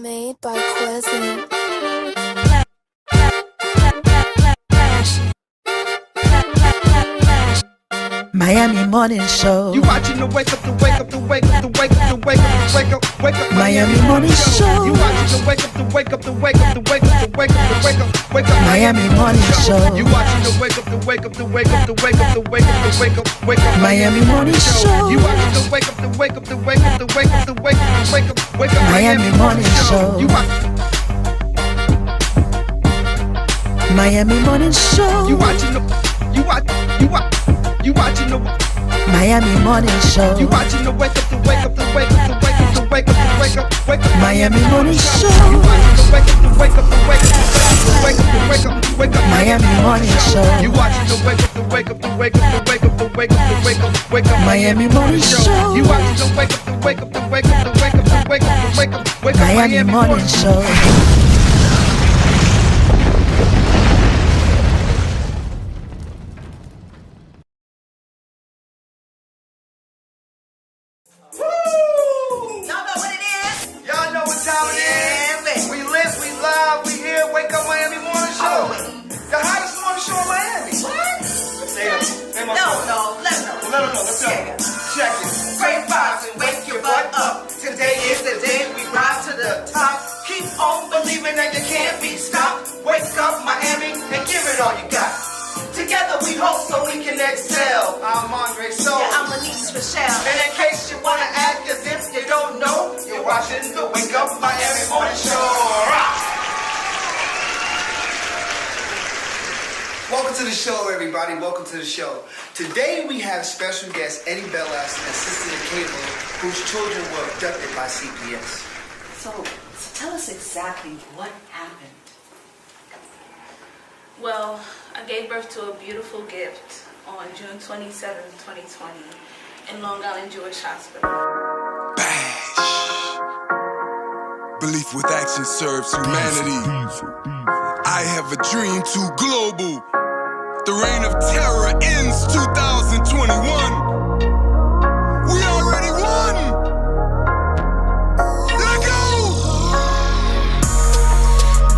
Made by Quizzy. Miami Morning Show. You watching the wake up, the wake up, the wake up, the wake up, the wake up, the wake up, wake up. Miami Morning Show. You watching the wake up, the wake up, the wake up, the wake up, the wake up, the wake up, wake up. Miami Morning Show. You watching the wake up, the wake up, the wake up, the wake up, the wake up, the wake up, wake up. Miami Morning Show. You watching the wake up, the wake up, the wake up, the wake up, the wake up, the wake up, wake up. Miami Morning Show. You Miami Morning Show. You watching the Miami Morning Show. You watching the wake up, the wake up, the wake up, the wake up, the wake up, the wake up, wake up. Miami Morning Show. You watching the wake up, the wake up, the wake up, the wake up, the wake up, wake up. Miami Morning Show. You watching the wake up, the wake up, the wake up, the wake up, the wake up, the wake up, wake up. Miami Morning Show. You watching the wake up, the wake up, the wake up, the wake up, the wake up, the wake up, wake up. Miami Morning Show. Check it. Great vibes and wake your butt up. Today is the day we rise to the top. Keep on believing that you can't be stopped. Wake up, Miami, and give it all you got. Together we hope so we can excel. I'm Andre Soul. Yeah, I'm Denise Rochelle. And in case you wanna act as if you don't know, you're watching the Wake Up Miami Morning Show. Welcome to the show, everybody. Welcome to the show. Today we have special guest Eddie Bellas and Sister Cable, whose children were abducted by CPS. So tell us exactly what happened. Well, I gave birth to a beautiful gift on June 27, 2020 in Long Island Jewish Hospital. Bash. Belief with action serves humanity. I have a dream too global. The reign of terror ends 2021. We already won. Let go.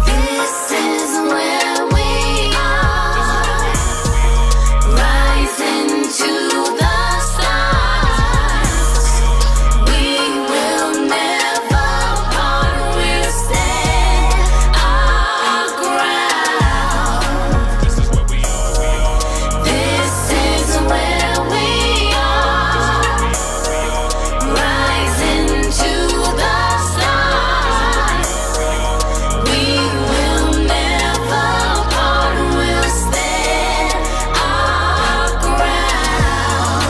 This is where we are, rising to the stars. We will never part, we'll stand our ground. This is where we are. This is where we are, rising to the stars. We will never part, we'll stand our ground.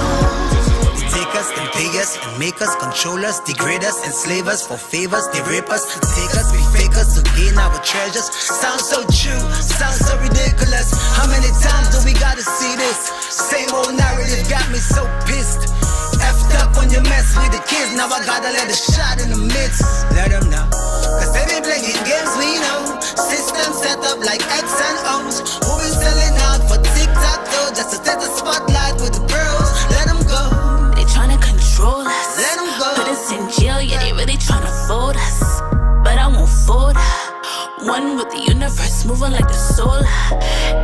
Take us and pay us and make us, control us, degrade us, enslave us for favors. They rape us, take us, we fake us to gain our treasures. Sounds so true, sounds so ridiculous. How many times do we gotta see this? Same old narrative got me so pissed. Effed up when you mess with the kids. Now I gotta let a shot in the midst. Let them know, cause they be playing games we know. System set up like X and O's. Who be selling out for TikTok though? Just to take the spotlight with the bros. Let them go. They tryna control us, Let 'em go. put us in jail, yeah, they really tryna fold us. But I won't fold. One with the universe, moving like the soul.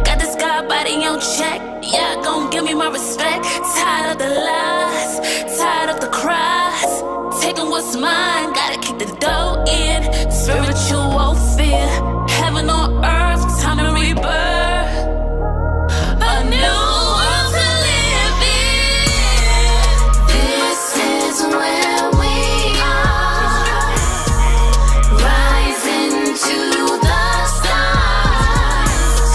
Got this guy body on check, yeah, gon' give me my respect. Tired of the lies, tired of the cries. Taking what's mine, gotta kick the dough in. Spiritual warfare, heaven on earth, time to rebirth. A new world to live in. This is where we are, rising to the stars.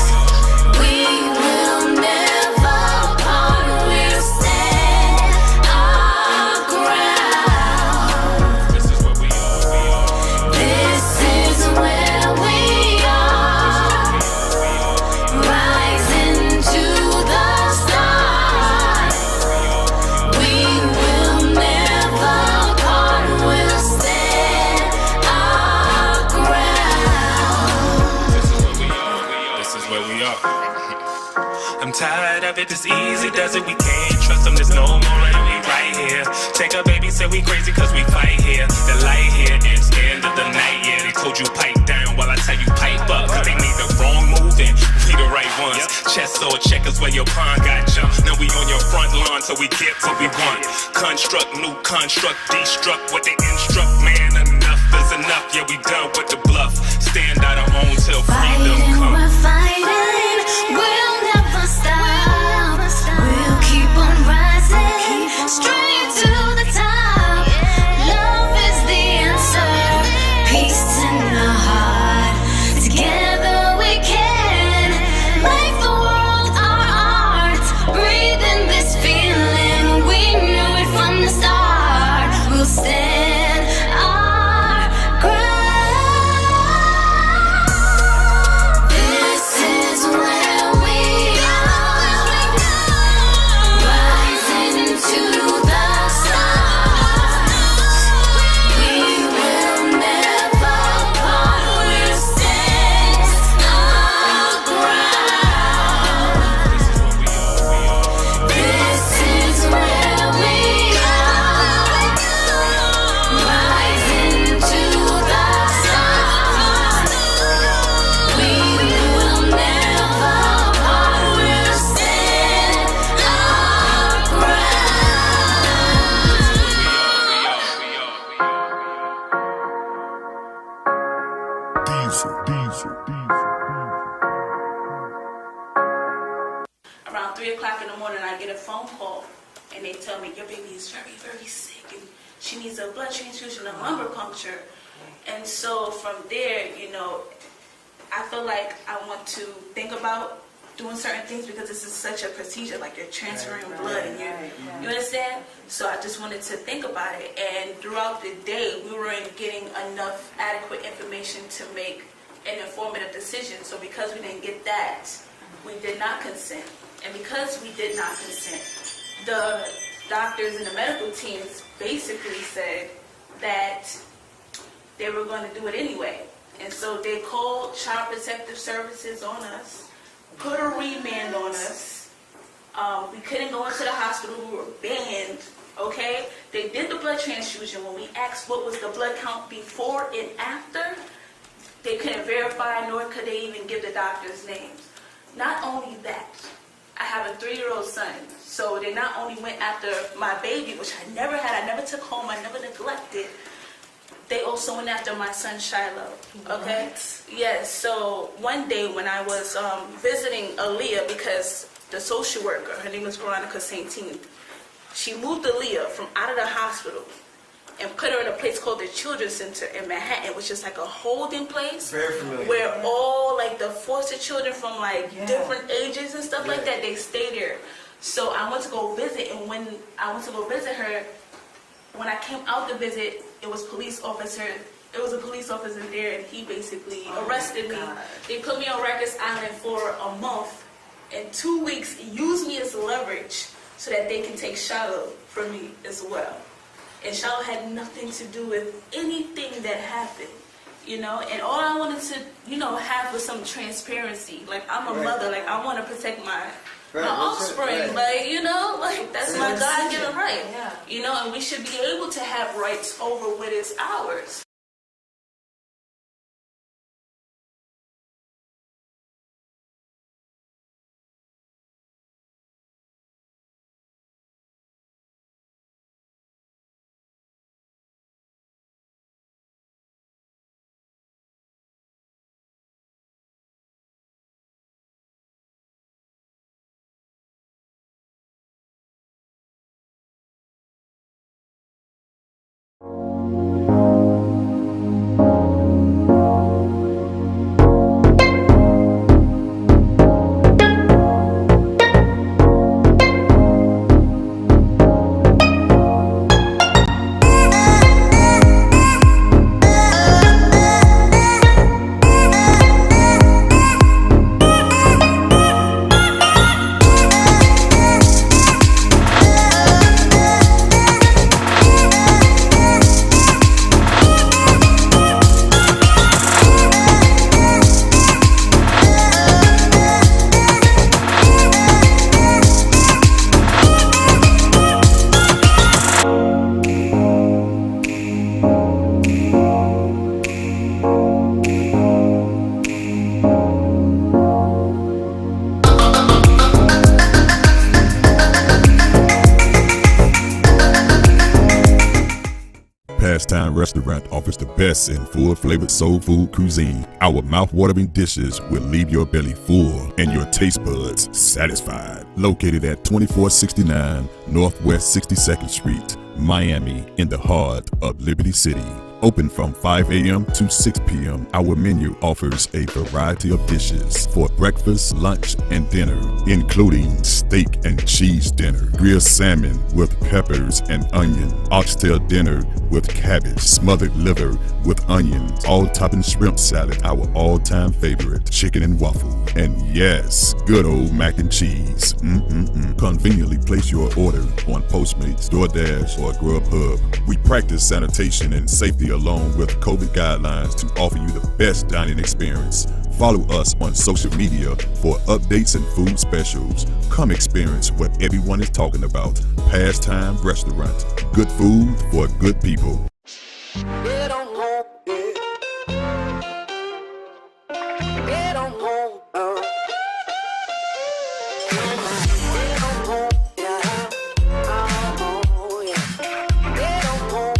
We will never part, we'll stand our ground. This is where we are. This is where we are, rising to the stars. We will never part, we'll stand our ground. This is where we are. I'm tired of it, this easy does it. We can't trust them, there's no more enemy right here. Take a baby, say we crazy cause we fight here. The light here is in end of the night, yeah, they told you pipe down while I tell you pipe up. Cause they made the wrong move and we the right ones. Chess or checkers where your pawn got jumped. Now we on your front lawn, so we get what we want. Construct, new construct, destruct what they instruct. Man, enough is enough, yeah, we done with the bluff. Stand out our own till freedom comes. We're fighting, we'll never stop. We'll keep on rising, straight to the top. Love is the answer, peace in the heart. Together we can make the world our art. Breathe in this feeling, we knew it from the start. We'll stand our ground. This is where we are, rising to the stars. We will never part, we'll stand our ground. This is where we are, rising to the stars. We will never part, we'll stand our Around 3 o'clock in the morning, I get a phone call, and they tell me your baby is very, very sick, and she needs a blood transfusion, a lumbar puncture. And so from there, you know, I feel like I want to think about doing certain things because this is such a procedure, like you're transferring blood, and you understand? So I just wanted to think about it, and throughout the day, we weren't getting enough adequate information to make an informative decision. So because we didn't get that, we did not consent. And because we did not consent, the doctors and the medical teams basically said that they were going to do it anyway. And so they called Child Protective Services on us, put a remand on us. We couldn't go into the hospital, we were banned, okay? They did the blood transfusion. When we asked what was the blood count before and after, they couldn't verify, nor could they even give the doctor's names. Not only that, I have a 3-year-old son, so they not only went after my baby, which I never had, I never took home, I never neglected, they also went after my son Shiloh, okay? Yes, so one day when I was visiting Aaliyah, because the social worker, her name was Veronica Saintine, she moved Aaliyah from out of the hospital and put her in a place called the Children's Center in Manhattan, which is like a holding place. Very familiar. Where all like the foster children from like different ages and stuff like that, they stay there. So I went to go visit, and when I went to go visit her, when I came out to visit, it was a police officer there, and he basically arrested me. They put me on Rikers Island for a month, and 2 weeks, used me as leverage so that they can take Shiloh from me as well. And Shiloh had nothing to do with anything that happened, you know. And all I wanted to, you know, have was some transparency. Like, I'm a mother, like, I want to protect my offspring, like, you know, like, that's my God-given right, you know, and we should be able to have rights over what is ours. restaurant offers the best in full-flavored soul food cuisine. Our mouth-watering dishes will leave your belly full and your taste buds satisfied. Located at 2469 Northwest 62nd Street, Miami, in the heart of Liberty City. Open from 5 a.m. to 6 p.m. Our menu offers a variety of dishes for breakfast, lunch, and dinner, including steak and cheese dinner, grilled salmon with peppers and onion, oxtail dinner with cabbage, smothered liver with onions, all-topping shrimp salad, our all-time favorite, chicken and waffle, and yes, good old mac and cheese. Conveniently place your order on Postmates, DoorDash, or Grubhub. We practice sanitation and safety along with COVID guidelines to offer you the best dining experience. Follow us on social media for updates and food specials. Come experience what everyone is talking about. Pastime Restaurant. Good food for good people. Get on home, Get on home, Get on home, yeah. Oh, yeah. Get on home,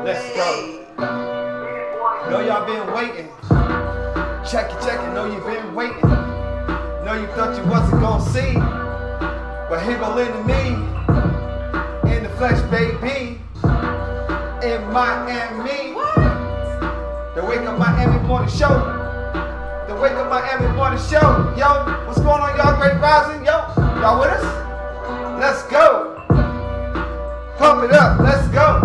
Let's go. Know y'all been waiting. Check it, know you been waiting. Know you thought you wasn't gonna see, but here go Lynn and me in the flesh, baby, in Miami. The Wake Up Miami morning show. The Wake Up Miami morning show. Yo, what's going on, y'all? Great rising. Yo, y'all with us? Let's go. Pump it up. Let's go.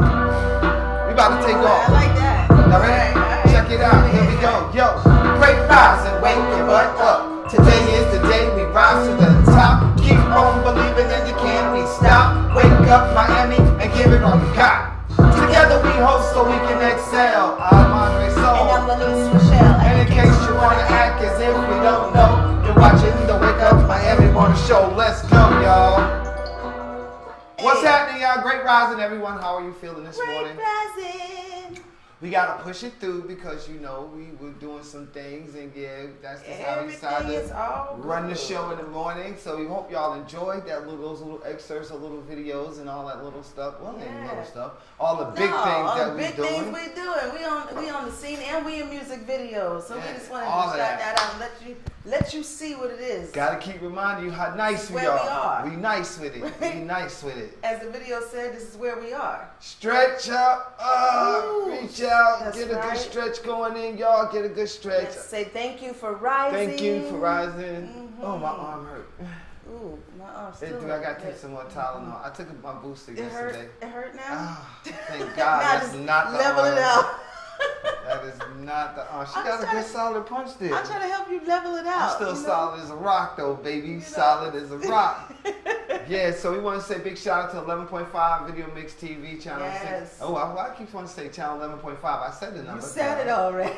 We about to take off. I like that. Y'all ready? Check it out. Here we go. Yo, great rising. Wake your butt up. Today is the day we rise to the top. Keep on believing and you can't be stopped. Wake up Miami and give it all you got. Together we hope so we can excel. I'm Andre Soul. And I'm Louise Michelle. And in case you want to act as if we don't know, you're watching the Wake Up Miami morning show. Let's go, y'all. What's happening, y'all? Great rising, everyone. How are you feeling this morning? Great rising. We got to push it through because, you know, we were doing some things, and yeah, that's just how we decided to run the show in the morning. So we hope y'all enjoyed that those little excerpts of little videos and all that little stuff. Well, ain't little stuff. All the big things that we doing. We on the scene and we in music videos. So Yeah, we just want to all shout that out and let you see what it is. Gotta keep reminding you how nice we where are. we are. We nice with it. We nice with it. As the video said, this is where we are. Stretch up, reach out, get a right. good stretch going in, y'all. Get a good stretch. Let's say thank you for rising. Thank you for rising. Oh, my arm hurt. Ooh, my arm still I gotta take some more Tylenol. I took my booster yesterday. It hurt now? Oh, thank God. That's not the level arm. it out. That is not the arm. She got a good solid punch there. I'm trying to help you level it out. I'm still solid as a rock though, baby. Solid as a rock. Yeah, so we want to say big shout out to 11.5 Video Mix TV channel. Yes. Oh, I keep wanting to say channel 11.5. I said the number. You said it already.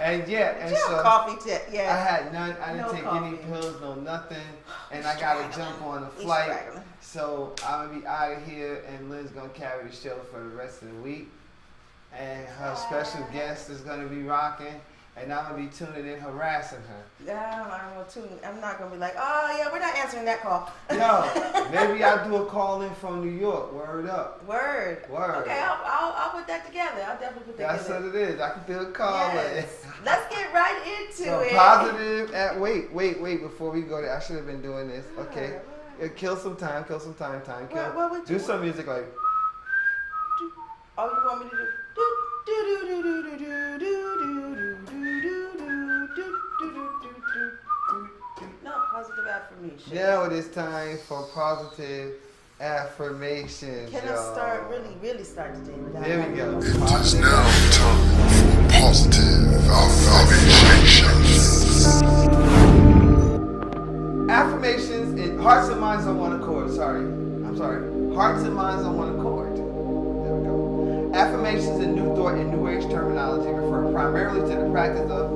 And yeah, and so coffee yeah. I had none. I didn't No take coffee. any pills, no nothing. And I got to jump on a flight. So I'm going to be out of here, and Lynn's going to carry the show for the rest of the week. And her special guest is going to be rocking. And I'm going to be tuning in, harassing her. Yeah, I'm not going to be like, oh, yeah, we're not answering that call. No, maybe I'll do a call in from New York. Word up. Word. Okay, I'll put that together. I'll definitely put that together. That's what it is. I can do a call in. Let's get right into it. Positive. Wait. Before we go there, I should have been doing this. Okay. Kill some time. Do some music like. Oh, you want me to do? No, positive affirmation. Now it is time for positive affirmations. Can I start really start today without There we go. It is now time for positive affirmations. Affirmations and hearts and minds on one accord. I'm sorry. Hearts and minds on one accord. There we go. Affirmations in New Thought and New Age terminology refer primarily to the practice of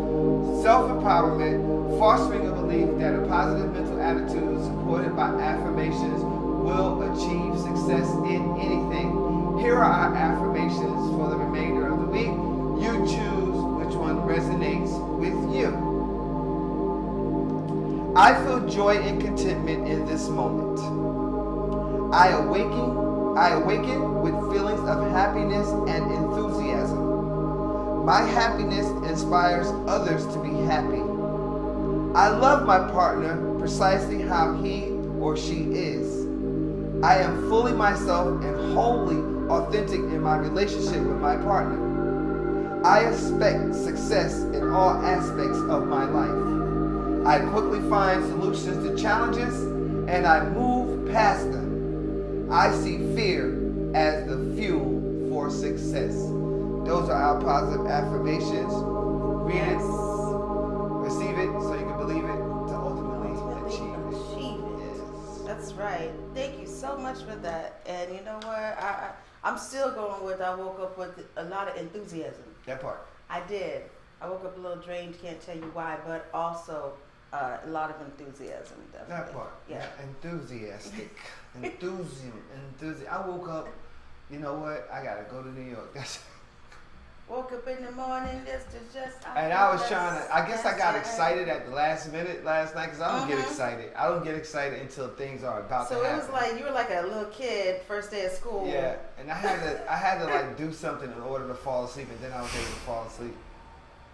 self-empowerment, fostering a belief that a positive mental attitude supported by affirmations will achieve success in anything. Here are our affirmations for the remainder of the week. You choose which one resonates with you. I feel joy and contentment in this moment. I awaken with feelings of happiness and enthusiasm. My happiness inspires others to be happy. I love my partner precisely how he or she is. I am fully myself and wholly authentic in my relationship with my partner. I expect success in all aspects of my life. I quickly find solutions to challenges and I move past them. I see fear as the fuel for success. Those are our positive affirmations. Read it, receive it, so you can believe it to ultimately achieve it. Yes. That's right. Thank you so much for that. And you know what? I'm still going with I woke up with a lot of enthusiasm. That part. I did. I woke up a little drained, can't tell you why, but also a lot of enthusiasm. Definitely. That part. Yeah. Enthusiastic. Enthusiasm. I woke up, you know what? I gotta go to New York. Woke up in the morning and I was trying to, I guess I got excited at the last minute last night because I don't get excited. I don't get excited until things are about to happen. So it was like you were like a little kid, first day of school. Yeah, and I had to like do something in order to fall asleep, and then I was able to fall asleep.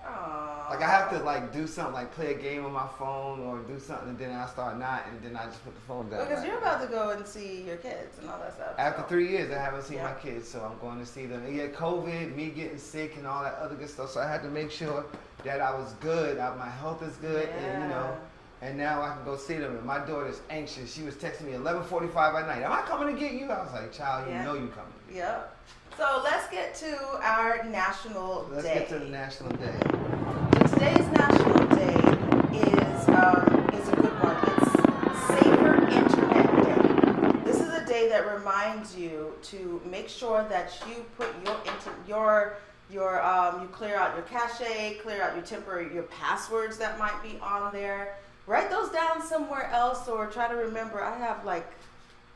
Aww. Like I have to like do something, like play a game on my phone or do something, and then I start not, and then I just put the phone down. Because you're about to go and see your kids and all that stuff. After 3 years, I haven't seen my kids, so I'm going to see them. And COVID, me getting sick, and all that other good stuff. So I had to make sure that I was good, my health is good, and you know. And now I can go see them. And my daughter's anxious. She was texting me 11:45 at night. Am I coming to get you? I was like, child, you know you coming. Yep. So let's get to our national day. Let's get to the national day. Today's national day is a good one. It's Safer Internet Day. This is a day that reminds you to make sure that you put you clear out your cache, clear out your passwords that might be on there. Write those down somewhere else or try to remember. I have like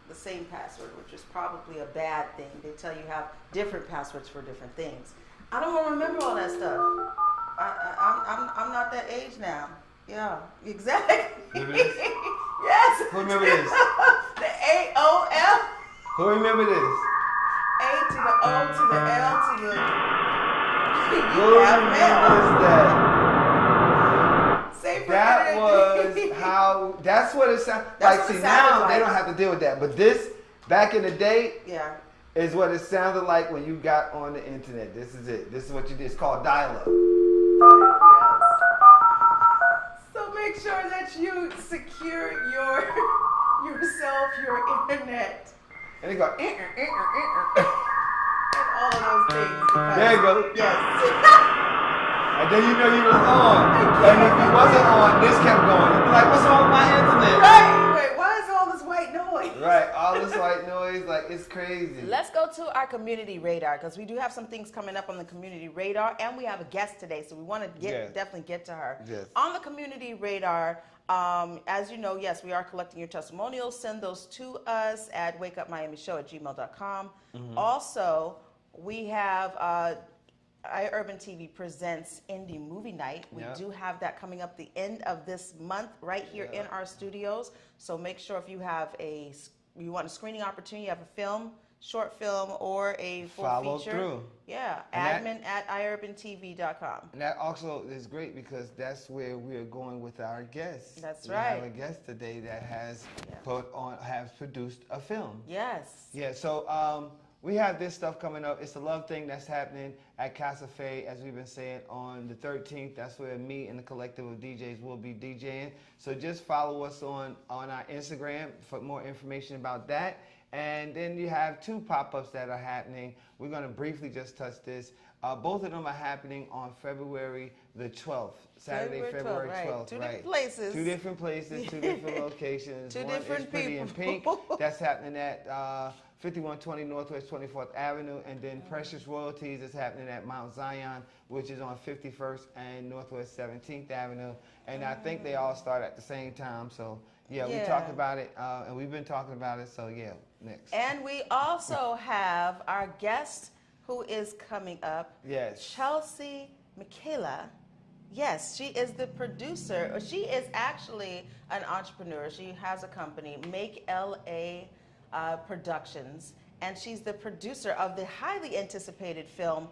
the same password, which is probably a bad thing. They tell you have different passwords for different things. I don't want to remember all that stuff. I'm not that age now. Yeah, exactly. Remember this? Yes. Who remember this? The AOL. Who remember this? A to the O to the L to the. Who remembers that? That was how. That's what it sounded like. See, now they don't have to deal with that, but this back in the day, is what it sounded like when you got on the internet. This is it. This is what you did. It's called dial-up. So make sure that you secure yourself, your internet. And they go, and all of those things. There you go. Yes. And then you know you was on. And if you wasn't on, this kept going. You'd be like, what's wrong with my internet? Right. Wait, why is all this white noise? Right, all this white noise, like it's crazy. Let's go to our community radar because we do have some things coming up on the community radar, and we have a guest today, so we want to definitely get to her. Yes. On the community radar, as you know, yes, we are collecting your testimonials. Send those to us at wakeupmiamishow@gmail.com. Also, we have EYEURBANTV presents Indie Movie Night. We do have that coming up the end of this month right here in our studios. So make sure if you have you want a screening opportunity, you have a film, short film, or a full Follow feature. through. Yeah, admin at EYEURBANTV.com. And that also is great because that's where we are going with our guests. That's we right. We have a guest today that has produced a film. Yes. Yeah. So we have this stuff coming up. It's a love thing that's happening at Casa Fe, as we've been saying, on the 13th. That's where me and the collective of DJs will be DJing. So just follow us on our Instagram for more information about that. And then you have 2 pop-ups that are happening. We're going to briefly just touch this. Both of them are happening on February the 12th. Saturday, February 12th. Two different places. 2 different places, 2 different locations. Two One different is Pretty in Pink. That's happening at 5120 Northwest 24th Avenue. And then Precious Royalties is happening at Mount Zion, which is on 51st and Northwest 17th Avenue. And I think they all start at the same time. So, yeah, we talked about it, and we've been talking about it. So, yeah, next. And we also have our guest who is coming up. Yes. Chelsea Michaela. Yes, she is the producer. She is actually an entrepreneur. She has a company, Make LA Productions, and she's the producer of the highly anticipated film,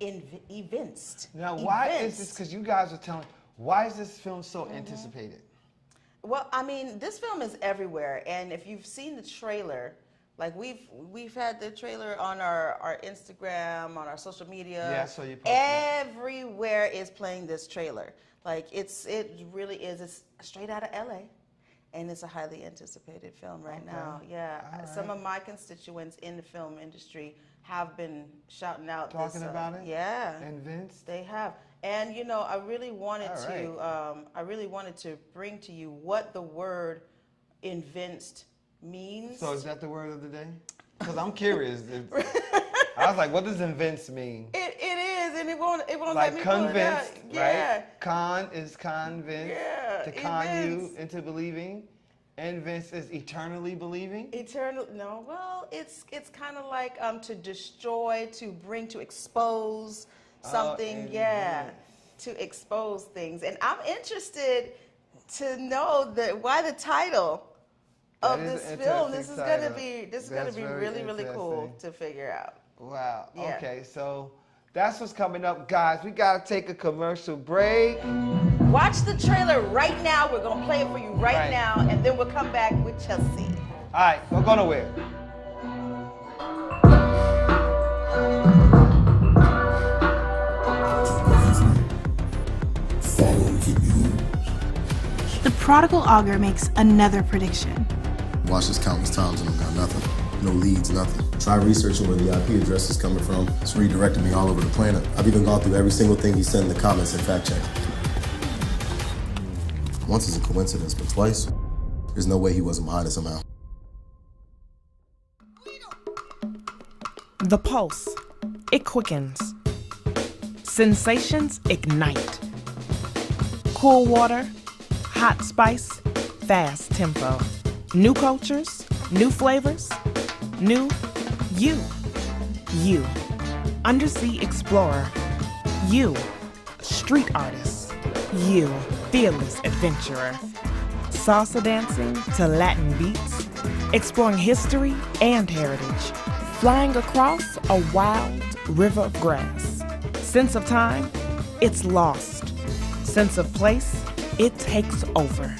Evinced. Now, why is this? Because you guys are telling, why is this film so anticipated? Well, I mean, this film is everywhere, and if you've seen the trailer, like we've had the trailer on our Instagram, on our social media. Yeah, so you posted that. Everywhere is playing this trailer. Like it really is. It's straight out of LA, and it's a highly anticipated film right now. Yeah, All right. Some of my constituents in the film industry have been shouting out Talking about it? Yeah, And Vince? they have. And you know, I really wanted to bring to you what the word "evinced" means. So is that the word of the day? Because I'm curious. I was like, what does "evince" mean? It is, and it won't Like let me pull it out. convinced, Yeah. right? Con is convinced. Yeah, To con you evince. into believing. And Vince is eternally believing. Eternal? No. Well, it's kind of like to destroy, to bring, to expose something. Yeah, to expose things. And I'm interested to know why the title of That is this an film. This is interesting gonna title. be That's very really cool interesting. to figure out. Wow. Yeah. Okay, so that's what's coming up, guys. We gotta take a commercial break. Watch the trailer right now. We're gonna play it for you right now, and then we'll come back with Chelsea. All right, don't go nowhere. The prodigal augur makes another prediction. Watched this countless times and I've got nothing. No leads, nothing. Try researching where the IP address is coming from. It's redirected me all over the planet. I've even gone through every single thing he said in the comments and fact checked. Once is a coincidence, but twice, there's no way he wasn't behind it somehow. The pulse, it quickens. Sensations ignite. Cool water, hot spice, fast tempo. New cultures, new flavors, new you. You, undersea explorer. You, street artist. You, fearless adventurer. Salsa dancing to Latin beats, exploring history and heritage. Flying across a wild river of grass. Sense of time, it's lost. Sense of place, it takes over.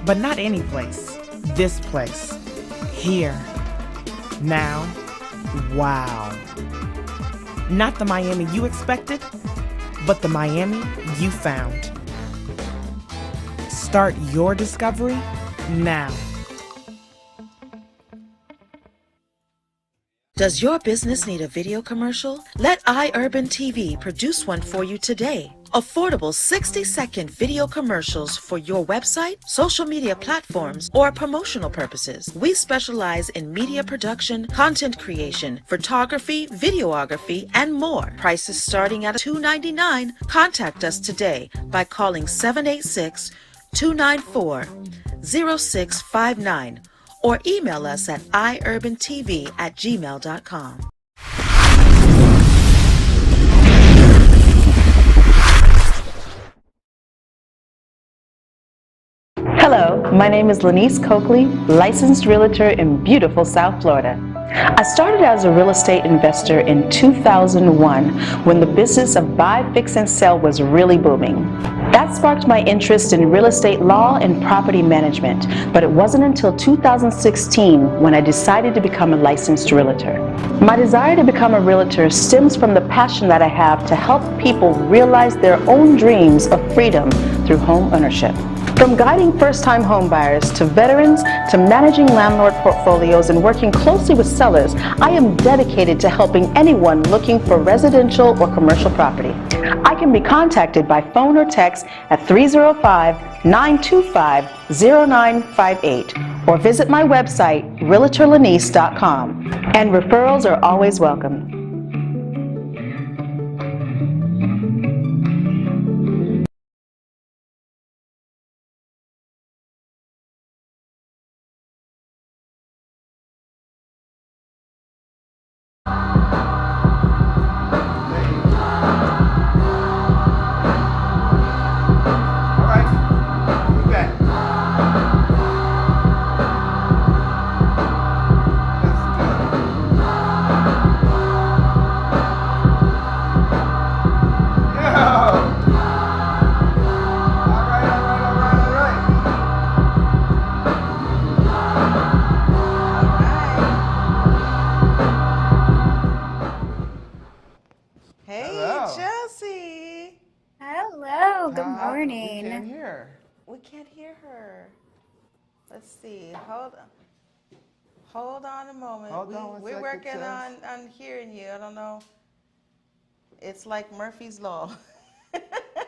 But not any place, this place. Here, now, wow. Not the Miami you expected, but the Miami you found. Start your discovery now. Does your business need a video commercial? Let EYEURBANTV produce one for you today. Affordable 60-second video commercials for your website, social media platforms, or promotional purposes. We specialize in media production, content creation, photography, videography, and more. Prices starting at $2.99. Contact us today by calling 786-294-0659 or email us at EYEURBANTV@gmail.com. Hello, my name is Lanice Coakley, licensed realtor in beautiful South Florida. I started as a real estate investor in 2001 when the business of buy, fix, and sell was really booming. That That sparked my interest in real estate law and property management, but it wasn't until 2016 when I decided to become a licensed realtor. My desire to become a realtor stems from the passion that I have to help people realize their own dreams of freedom through home ownership. From guiding first-time homebuyers to veterans to managing landlord portfolios and working closely with sellers, I am dedicated to helping anyone looking for residential or commercial property. I can be contacted by phone or text at 305-925-0958 or visit my website, realtorlanice.com. And referrals are always welcome. Hello, good morning. We can't hear her. We can't hear her. Let's see. Hold on a moment. We're working on hearing you. I don't know. It's like Murphy's Law.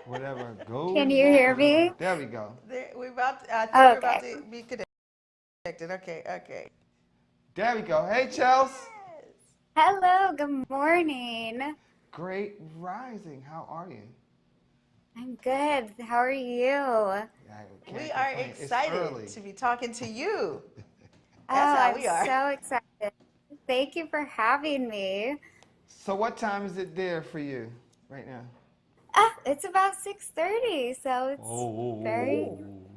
Whatever. Go. Can you hear me? There we go. We're about to be connected. Okay. There we go. Hey, Chelsea. Hello, good morning. Great rising. How are you? I'm good. How are you? We are excited to be talking to you. That's how we are. I'm so excited. Thank you for having me. So what time is it there for you right now? It's about 6:30, so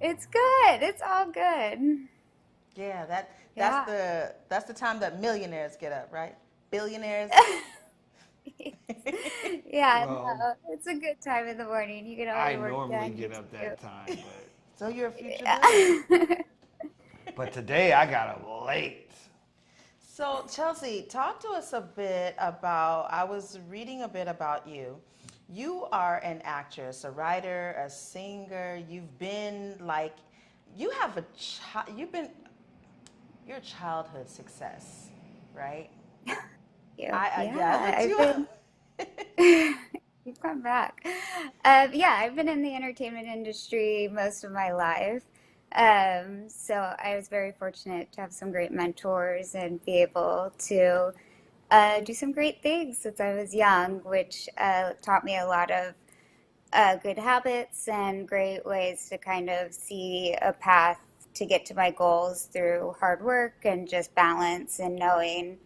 it's good. It's all good. Yeah, that's the time that millionaires get up, right? Billionaires. No, it's a good time in the morning. You can only work. I normally get up that time, but so you're a future billionaire. But today I got up late. So Chelsea, talk to us a bit about. I was reading a bit about you. You are an actress, a writer, a singer. You've been you're a childhood success, right? You've come back. I've been in the entertainment industry most of my life. So I was very fortunate to have some great mentors and be able to do some great things since I was young, which taught me a lot of good habits and great ways to kind of see a path to get to my goals through hard work and just balance and knowing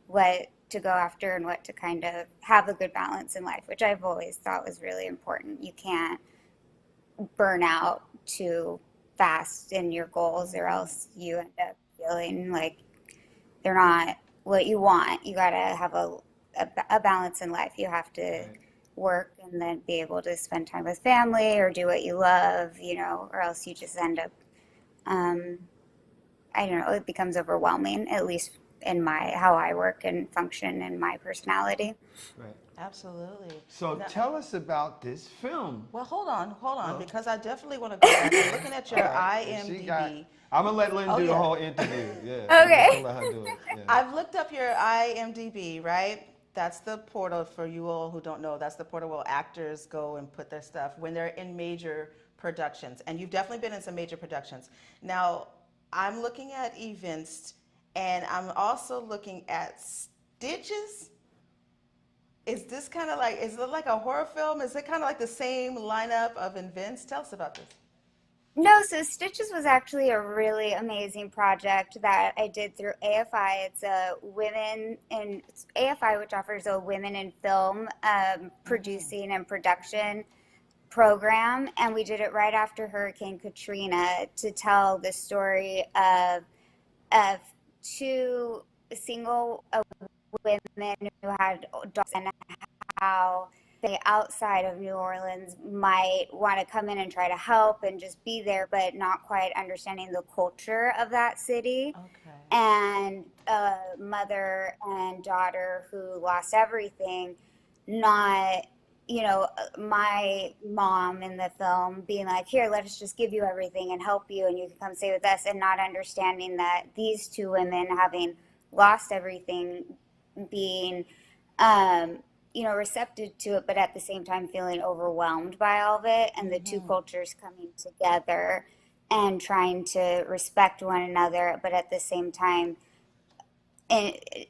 what to go after and what to kind of have a good balance in life, which I've always thought was really important. You can't burn out too fast in your goals or else you end up feeling like they're not what you want. You got to have a balance in life. You have to work and then be able to spend time with family or do what you love, or else you just end up, I don't know, it becomes overwhelming, at least in how I work and function in my personality. Right. Absolutely. So tell us about this film. Well, hold on, because I definitely want to go back. I'm looking at your IMDb. I'm going to let Lynn do the whole interview. Yeah. Okay. I'm let her do it. Yeah. I've looked up your IMDb, right? That's the portal, for you all who don't know, that's the portal where actors go and put their stuff when they're in major productions. And you've definitely been in some major productions. Now, I'm looking at events, and I'm also looking at Stitches. Is this kind of is it like a horror film? Is it kind of like the same lineup of events? Tell us about this. No, so Stitches was actually a really amazing project that I did through AFI. It's AFI, which offers a women in film producing and production program, and we did it right after Hurricane Katrina to tell the story of two single women who had dogs and how they outside of New Orleans might want to come in and try to help and just be there, but not quite understanding the culture of that city. Okay. And a mother and daughter who lost everything, not, my mom in the film being like, here, let us just give you everything and help you and you can come stay with us, and not understanding that these two women, having lost everything, being receptive to it, but at the same time feeling overwhelmed by all of it, and the two cultures coming together and trying to respect one another, but at the same time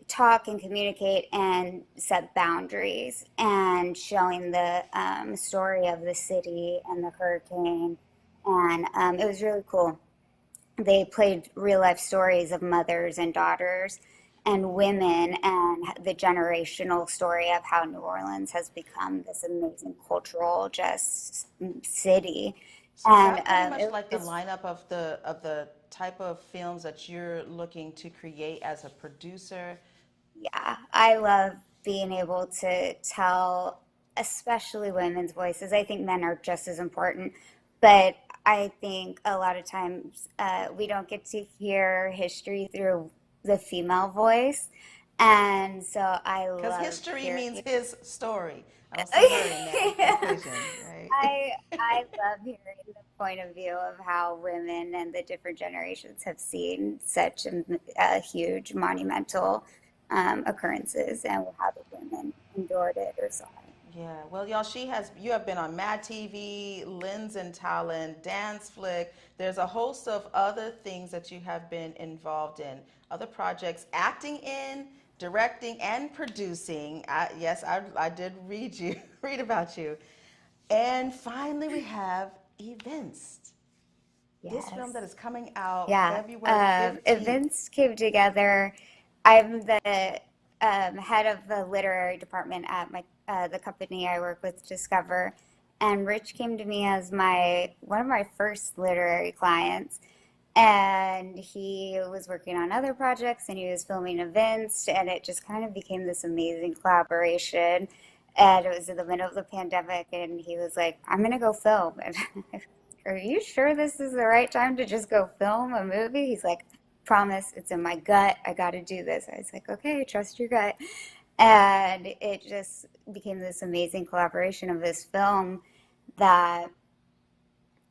talk and communicate and set boundaries, and showing the story of the city and the hurricane. And it was really cool. They played real life stories of mothers and daughters and women, and the generational story of how New Orleans has become this amazing cultural just city. So And is that pretty much like the lineup of the type of films that you're looking to create as a producer? Yeah, I love being able to tell, especially women's voices. I think men are just as important, but I think a lot of times we don't get to hear history through the female voice. And so I love Because history hearing. means his story. I don't see her in that equation, right? I love hearing the point of view of how women and the different generations have seen such a huge, monumental occurrences, and how the women endured it or saw it. Yeah, well, y'all, you have been on Mad TV, Lens and Talent, Dance Flick. There's a host of other things that you have been involved in, other projects, acting in, directing, and producing. Yes, I did read about you. And finally, we have Events. This film that is coming out February 15th. Events came together. I'm the head of the literary department at the company I work with, Discover, and Rich came to me as one of my first literary clients, and he was working on other projects and he was filming events, and it just kind of became this amazing collaboration. And it was in the middle of the pandemic, and he was like, I'm gonna go film. And are you sure this is the right time to just go film a movie? He's like, promise, it's in my gut. I got to do this. I was like, okay, trust your gut. And it just became this amazing collaboration of this film that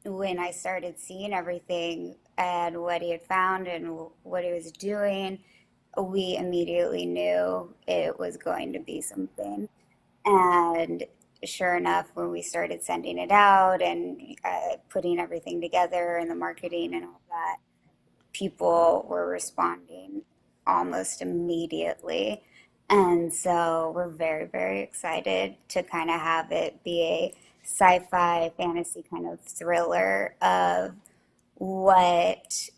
when I started seeing everything and what he had found and what he was doing, we immediately knew it was going to be something. And sure enough, when we started sending it out and putting everything together and the marketing and all that, people were responding almost immediately. And so we're very, very excited to kind of have it be a sci-fi fantasy kind of thriller of it's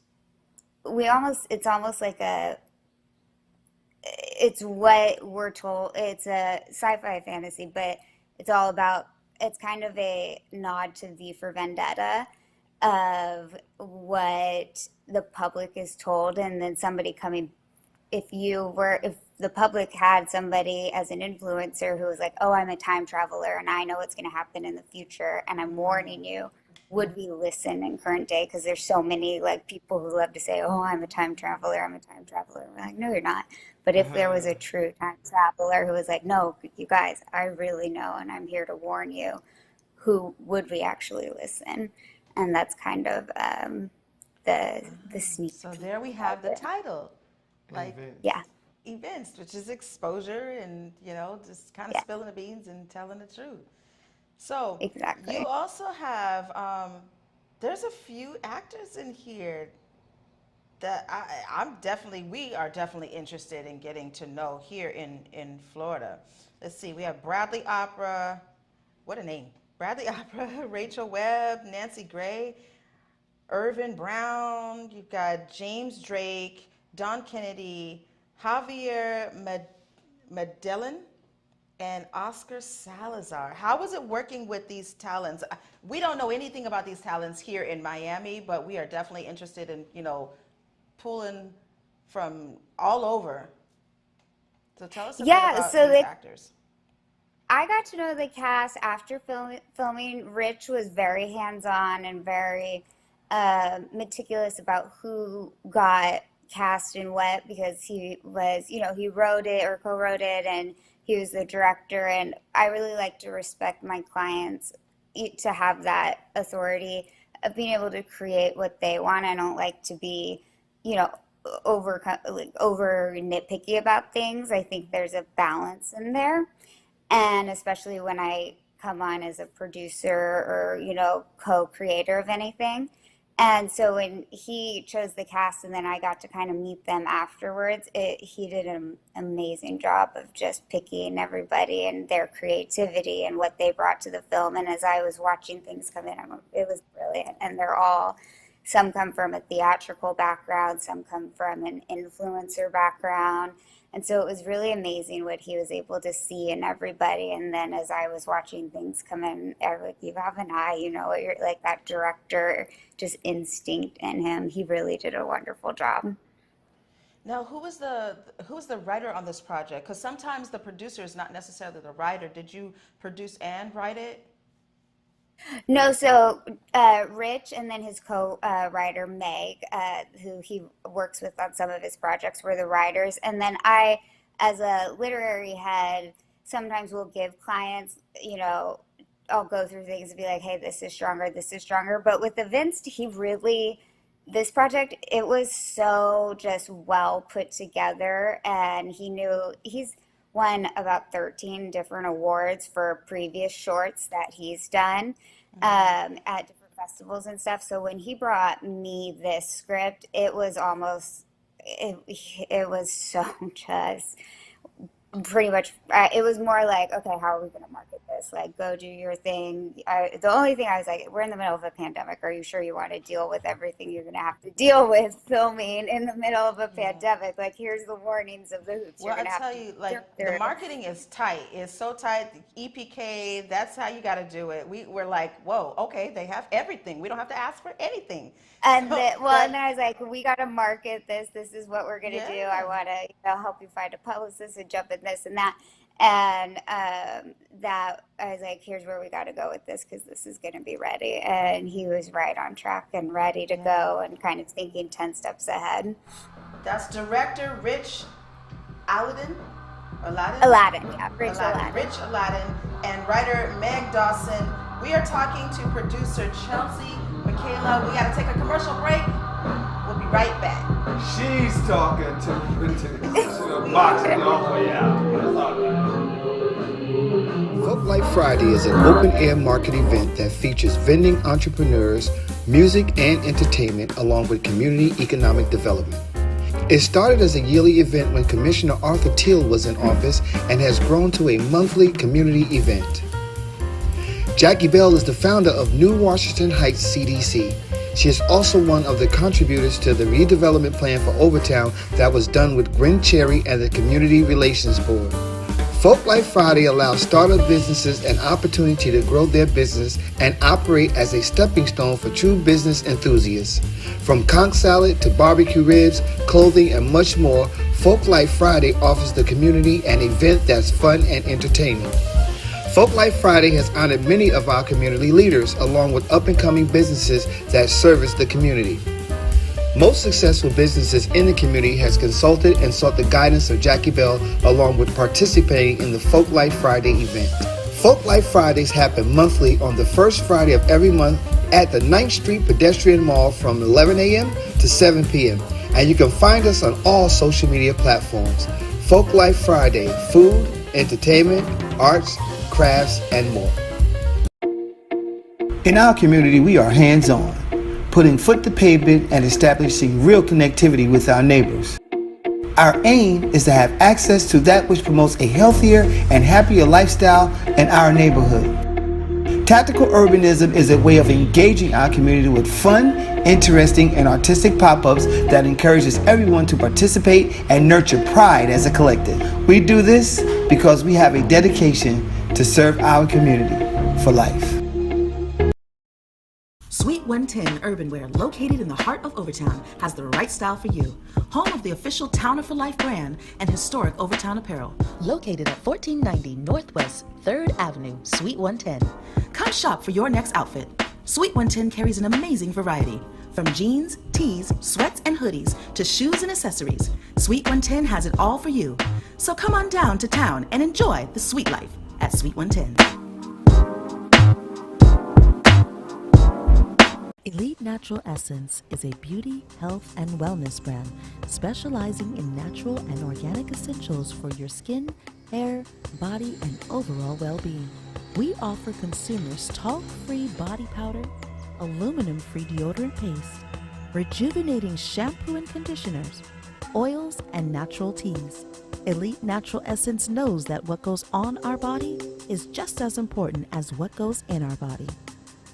almost like it's what we're told. It's a sci-fi fantasy, but it's kind of a nod to V for Vendetta of what the public is told, and then somebody coming, if the public had somebody as an influencer who was like, oh, I'm a time traveler and I know what's going to happen in the future and I'm warning you, would we listen in current day? Because there's so many like people who love to say, oh, I'm a time traveler, I'm a time traveler. We're like, no, you're not. But if there was a true time traveler who was like, no, you guys, I really know and I'm here to warn you, who would we actually listen? And that's kind of the sneak. So there we have the title, like Events, which is exposure and just kind of spilling the beans and telling the truth. So exactly. You also have there's a few actors in here that we are definitely interested in getting to know here in Florida. Let's see, we have Bradley Opera. What a name. Bradley Opera, Rachel Webb, Nancy Gray, Irvin Brown, you've got James Drake, Don Kennedy, Javier Medellin, and Oscar Salazar. How was it working with these talents? We don't know anything about these talents here in Miami, but we are definitely interested in, pulling from all over. So tell us a bit about these actors. I got to know the cast after filming. Rich was very hands-on and very meticulous about who got cast and what, because he was, he wrote it or co-wrote it, and he was the director. And I really like to respect my clients to have that authority of being able to create what they want. I don't like to be, over nitpicky about things. I think there's a balance in there. And especially when I come on as a producer or, co-creator of anything. And so when he chose the cast and then I got to kind of meet them afterwards, he did an amazing job of just picking everybody and their creativity and what they brought to the film. And as I was watching things come in, it was brilliant. And some come from a theatrical background, some come from an influencer background. And so it was really amazing what he was able to see in everybody. And then as I was watching things come in, you have an eye, you're like that director, just instinct in him. He really did a wonderful job. Now, who was the writer on this project? Because sometimes the producer is not necessarily the writer. Did you produce and write it? No, so Rich and then his co-writer Meg, who he works with on some of his projects, were the writers. And then I, as a literary head, sometimes will give clients, I'll go through things and be like, hey, this is stronger, this is stronger. But with Vince, this project, it was so just well put together, and he's won about 13 different awards for previous shorts that he's done at different festivals and stuff. So when he brought me this script, it was so just pretty much, it was more like, okay, how are we going to market this? Like, go do your thing. The only thing I was like, we're in the middle of a pandemic. Are you sure you want to deal with everything you're going to have to deal with filming in the middle of a pandemic? Like, here's the warnings of the hoops. Well, I tell you, like, the marketing is tight. It's so tight. EPK, that's how you got to do it. We're like, whoa, okay, they have everything. We don't have to ask for anything. And then I was like, we got to market this. This is what we're going to do. I want to help you find a publicist and jump in this and that. And that I was like, here's where we got to go with this, because this is going to be ready. And he was right on track and ready to go and kind of thinking 10 steps ahead. That's director Rich Aladdin? Aladdin, yeah. Rich Aladdin. And writer Meg Dawson. We are talking to producer Chelsea Michaela. We got to take a commercial break. We'll be right back. She's talking to boxing all the way out. Folk Life Friday is an open-air market event that features vending entrepreneurs, music and entertainment, along with community economic development. It started as a yearly event when Commissioner Arthur Teal was in office and has grown to a monthly community event. Jackie Bell is the founder of New Washington Heights CDC. She is also one of the contributors to the redevelopment plan for Overtown that was done with Gwen Cherry and the Community Relations Board. Folk Life Friday allows startup businesses an opportunity to grow their business and operate as a stepping stone for true business enthusiasts. From conch salad to barbecue ribs, clothing, and much more, Folk Life Friday offers the community an event that's fun and entertaining. Folk Life Friday has honored many of our community leaders, along with up-and-coming businesses that service the community. Most successful businesses in the community has consulted and sought the guidance of Jackie Bell, along with participating in the Folk Life Friday event. Folk Life Fridays happen monthly on the first Friday of every month at the 9th Street Pedestrian Mall from 11 a.m. to 7 p.m. And you can find us on all social media platforms. Folk Life Friday, food, entertainment, arts, crafts, and more. In our community, we are hands-on, putting foot to pavement and establishing real connectivity with our neighbors. Our aim is to have access to that which promotes a healthier and happier lifestyle in our neighborhood. Tactical urbanism is a way of engaging our community with fun, interesting, and artistic pop-ups that encourages everyone to participate and nurture pride as a collective. We do this because we have a dedication to serve our community for life. Sweet Sweet 110 Urban Wear, located in the heart of Overtown, has the right style for you. Home of the official Towner for Life brand and historic Overtown apparel. Located at 1490 Northwest 3rd Avenue, Suite 110. Come shop for your next outfit. Suite 110 carries an amazing variety. From jeans, tees, sweats, and hoodies to shoes and accessories, Suite 110 has it all for you. So come on down to town and enjoy the sweet life at Suite 110. Elite Natural Essence is a beauty, health, and wellness brand specializing in natural and organic essentials for your skin, hair, body, and overall well-being. We offer consumers talc-free body powder, aluminum-free deodorant paste, rejuvenating shampoo and conditioners, oils, and natural teas. Elite Natural Essence knows that what goes on our body is just as important as what goes in our body.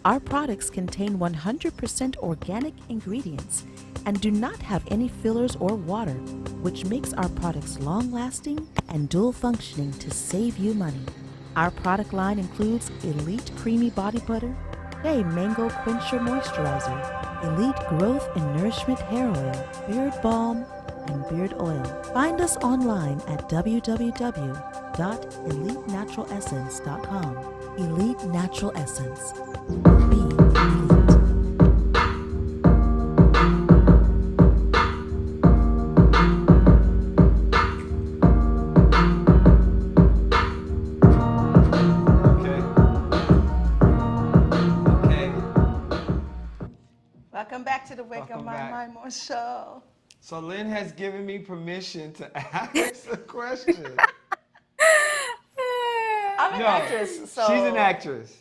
Our products contain 100% organic ingredients and do not have any fillers or water, which makes our products long-lasting and dual-functioning to save you money. Our product line includes Elite Creamy Body Butter, Day Mango Quencher Moisturizer, Elite Growth and Nourishment Hair Oil, Beard Balm, and Beard Oil. Find us online at www.elitenaturalessence.com. Elite Natural Essence. Welcome back to the Wake Up My Mind More show. So Lynn has given me permission to ask a question. I'm an actress, so... She's an actress.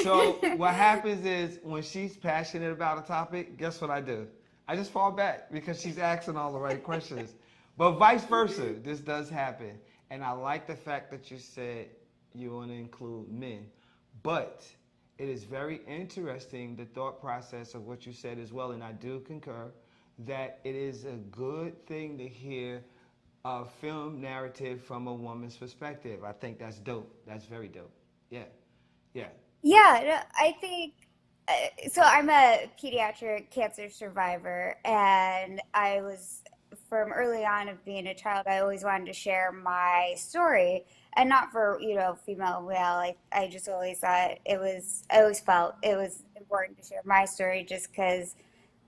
So what happens is when she's passionate about a topic, guess what I do? I just fall back because she's asking all the right questions. But vice versa, this does happen. And I like the fact that you said you want to include men. But it is very interesting, the thought process of what you said as well, and I do concur, that it is a good thing to hear a film narrative from a woman's perspective. I think that's dope. That's very dope. Yeah. Yeah. Yeah, no, I think so. I'm a pediatric cancer survivor, and I was, from early on of being a child, I always wanted to share my story, and not for, female, male. I just always thought I always felt it was important to share my story, just because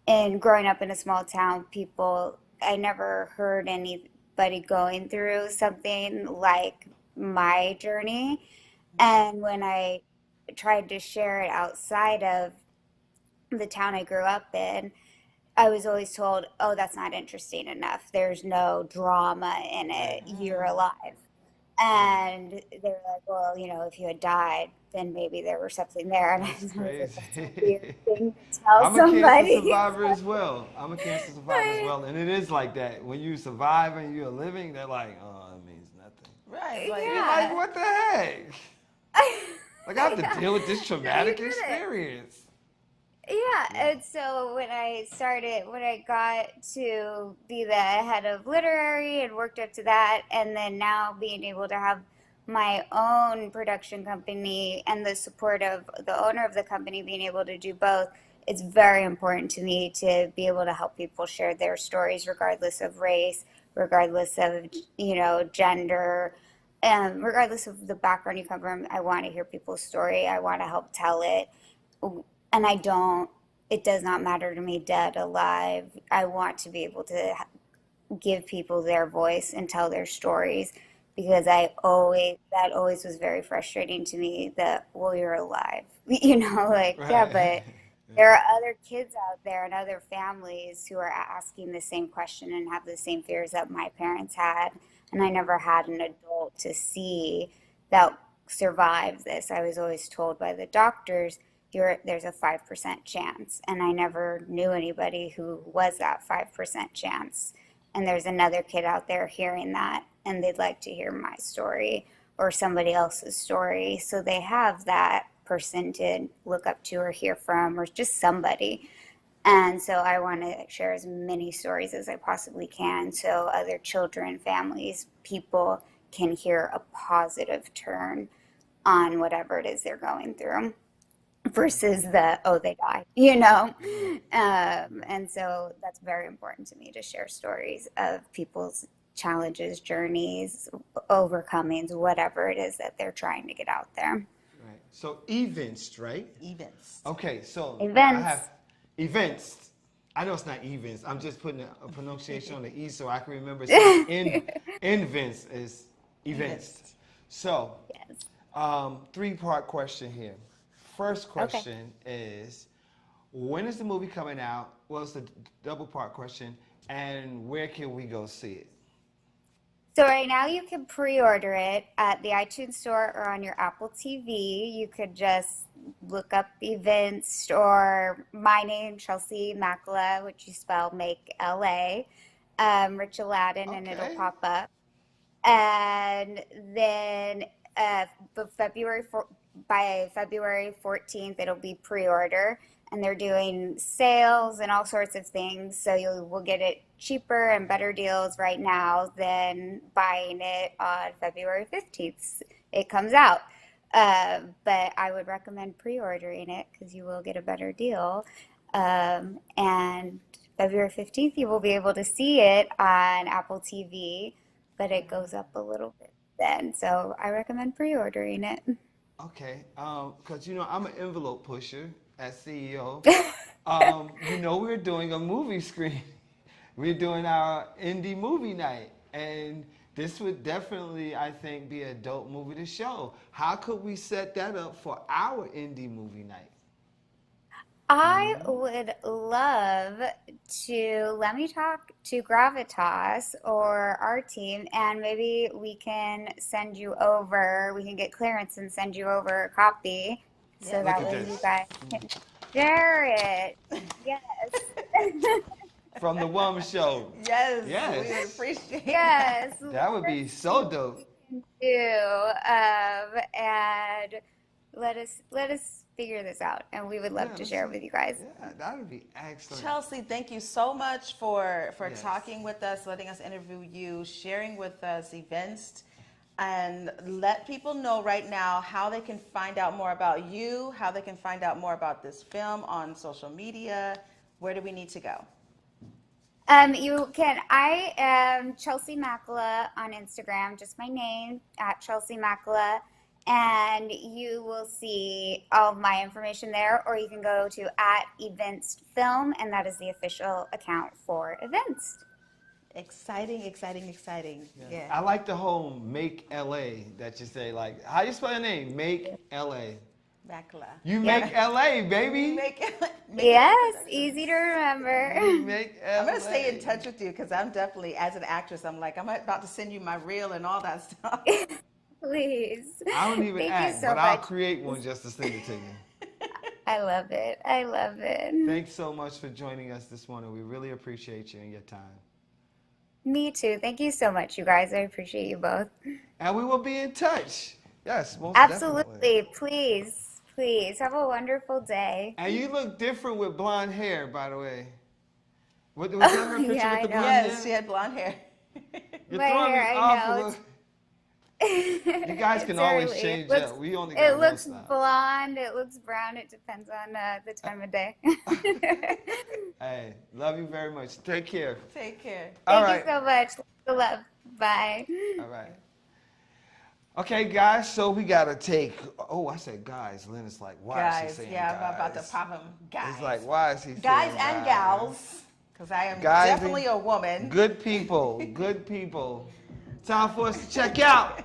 in growing up in a small town, I never heard anybody going through something like my journey. And when I tried to share it outside of the town I grew up in, I was always told, oh, that's not interesting enough. There's no drama in it. You're alive. And they were like, well, if you had died, then maybe there was something there. And I was like, that's a weird thing to tell somebody. I'm a cancer survivor as well. And it is like that. When you survive and you're living, they're like, oh, it means nothing. Right. You're like, what the heck? Like, I have to deal with this traumatic experience. Yeah, and so when I got to be the head of literary and worked up to that, and then now being able to have my own production company and the support of the owner of the company, being able to do both, it's very important to me to be able to help people share their stories regardless of race, regardless of, gender, regardless of the background you come from. I want to hear people's story. I want to help tell it. And it does not matter to me, dead, alive. I want to be able to give people their voice and tell their stories, because that always was very frustrating to me, that, well, you're alive. Right. Yeah, but there are other kids out there and other families who are asking the same question and have the same fears that my parents had. And I never had an adult to see that survived this. I was always told by the doctors, there's a 5% chance. And I never knew anybody who was that 5% chance. And there's another kid out there hearing that, and they'd like to hear my story or somebody else's story. So they have that person to look up to or hear from, or just somebody. And so I want to share as many stories as I possibly can, so other children, families, people can hear a positive turn on whatever it is they're going through. versus the, oh, they died, you know? And so that's very important to me to share stories of people's challenges, journeys, overcomings, whatever it is that they're trying to get out there. Right. So events, right? Events. Okay, so Events. I have events. I know it's not events. I'm just putting a pronunciation on the E so I can remember invents is events. So, three-part question here. First question is, when is the movie coming out? Well, it's a double-part question. And where can we go see it? So right now you can pre-order it at the iTunes Store or on your Apple TV. You could just look up events or my name, Chelsea Makala, which you spell make L-A, Rich Aladdin, and it'll pop up. And then by February 14th, it'll be pre-order. And they're doing sales and all sorts of things, so you will get it cheaper and better deals right now than buying it on February 15th. It comes out. But I would recommend pre-ordering it because you will get a better deal. And February 15th, you will be able to see it on Apple TV, but it goes up a little bit then. So I recommend pre-ordering it. Okay, because, you know, I'm an envelope pusher as CEO. You know, we're doing a movie screen. We're doing our indie movie night. And this would definitely, I think, be a dope movie to show. How could we set that up for our indie movie night? I would love to, let me talk to Gravitas or our team, and maybe we can send you over, we can get clearance and send you over a copy. So that way you guys can share it. Yes. From the Woman Show. Yes. Yes. We would appreciate Yes. That would be so dope. And let us figure this out, and we would love to share it with you guys. Yeah, that would be excellent. Chelsea, thank you so much for talking with us, letting us interview you, sharing with us events. And let people know right now how they can find out more about you, how they can find out more about this film on social media. Where do we need to go? You can, I am Chelsea Makala on Instagram, just my name, at Chelsea Makala, and you will see all of my information there, or you can go to @eventsfilm, and that is the official account for Events. Exciting, exciting, exciting. Yeah. I like the whole make LA that you say, like, how you spell your name? Make LA. Makala. You make LA, baby. Yes, easy to remember. Make LA. I'm going to stay in touch with you because I'm definitely, as an actress, I'm like, I'm about to send you my reel and all that stuff. Please. I don't even Thank act, you so but much. I'll create one just to send it to you. I love it. I love it. Thanks so much for joining us this morning. We really appreciate you and your time. Me too. Thank you so much, you guys. I appreciate you both. And we will be in touch. Yes, most Absolutely. definitely. Please, please. Have a wonderful day. And you look different with blonde hair, by the way. Was that her picture Yeah, with the I know. blonde hair? Yes, she had blonde hair. You're My throwing hair, me I off know. a little. You guys can It's always early. change It looks- up. We only It got one looks style. blonde. It looks brown. It depends on the time of day. Hey, love you very much. Take care. Take care. All Thank right. you so much. Love. Bye. All right. Okay, guys, so we got to take, I said guys. Lynn is like, why is she Guys, saying yeah, guys? I'm about to pop them. Guys. He's like, why is he Guys saying and gals, because I am Guys and- definitely a woman. Good people, good people. Time for us to check out.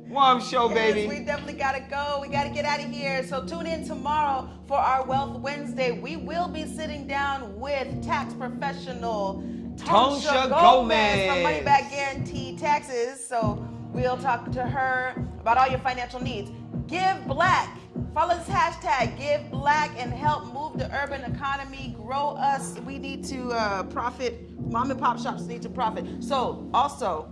Warm show, baby. Yes, we definitely gotta go. We gotta get out of here. So tune in tomorrow for our Wealth Wednesday. We will be sitting down with tax professional Tonsha Gomez Gomez from Money Back Guaranteed Taxes. So we'll talk to her about all your financial needs. Give Black. Follow this hashtag, Give Black, and help move the urban economy, grow us. We need to profit. Mom and pop shops need to profit. So also,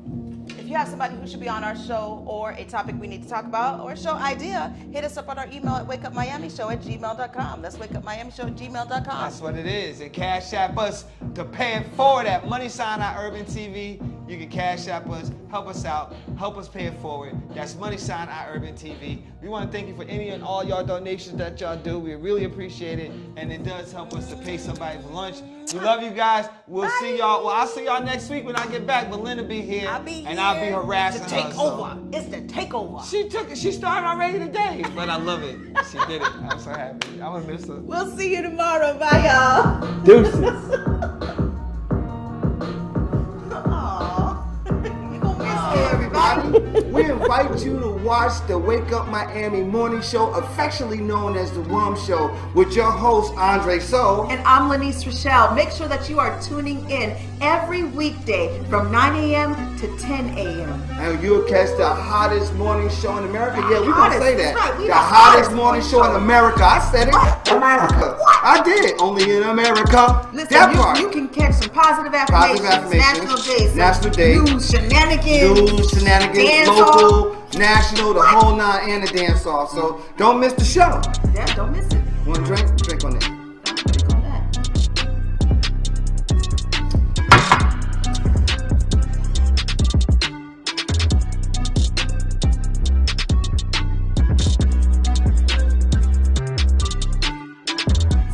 if you have somebody who should be on our show or a topic we need to talk about or a show idea, hit us up on our email at wakeupmiamishow@gmail.com. That's wakeupmiamishow@gmail.com. That's what it is. And Cash App us to pay it forward at @MoneySign@UrbanTV. You can cash app us, help us out, help us pay it forward. That's #EYEURBANTV. We want to thank you for any and all y'all donations that y'all do. We really appreciate it, and it does help us to pay somebody for lunch. We love you guys. We'll see y'all. Well, I'll see y'all next week when I get back. Belinda be here, I'll be harassing her. It's the takeover. It's the takeover. She started already today, but I love it. She did it. I'm so happy. I'm gonna miss her. We'll see you tomorrow. Bye, y'all. Deuces. Hey everybody, we invite you to watch the Wake Up Miami morning show, affectionately known as the Rum Show, with your host Andre So. And I'm Lanice Rochelle. Make sure that you are tuning in every weekday from 9 a.m. to 10 a.m. And you'll catch the hottest morning show in America. Yeah, we're going to say that. Right, the hottest morning show in America. I said it. America. I did it. Only in America. Listen, that part. You can catch some positive affirmations, national days, news, shenanigans, dance local, national, the whole nine, and the dance off. So don't miss the show. Yeah, don't miss it. Want to drink? Drink on it. Drink on that.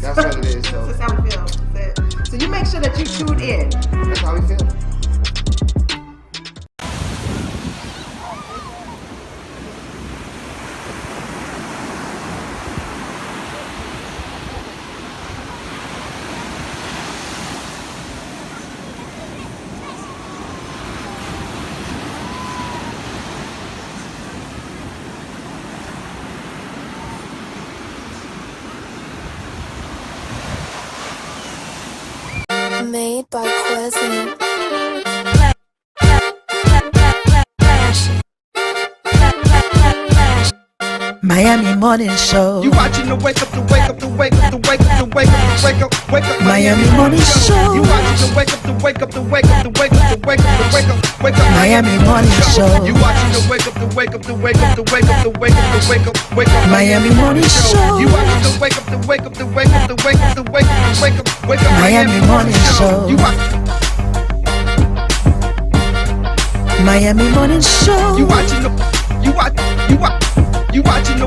That's what it is, though. That's how we feel. So you make sure that you tune in. That's how we feel. Made by Quezzy. Miami Morning Show. You watching the wake up, the wake up, the wake up, the wake up, the wake up, the wake up, wake up. Miami Morning Show. You watching the wake up, the wake up, the wake up, the wake up, the wake up, the wake up, wake up. Miami Morning Show. You watching the wake up, the wake up, the wake up, the wake up, the wake up, the wake up, wake up. Miami Morning Show. You watching the wake up, the wake up, the wake up, the wake up, the wake up, the wake up, wake up. Miami Morning Show. You Miami Morning Show. You watching the you watching the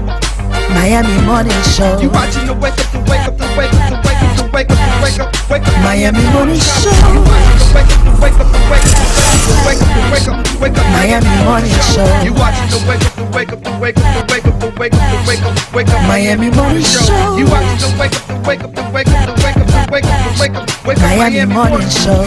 Miami Morning Show. You watching the wake up, the wake up, the wake up, the wake up, the wake up, the wake up, wake up. Miami Morning Show. You watching the wake up, the wake up, the wake up, the wake up, the wake up, the wake up. Miami Morning Show. You watching the wake up, the wake up, the wake up, the wake up, the wake up, the wake up, wake up. Miami Morning Show. You watching the wake up, the wake up, the wake up, the wake up, the wake up, the wake up, wake up. Miami Morning Show.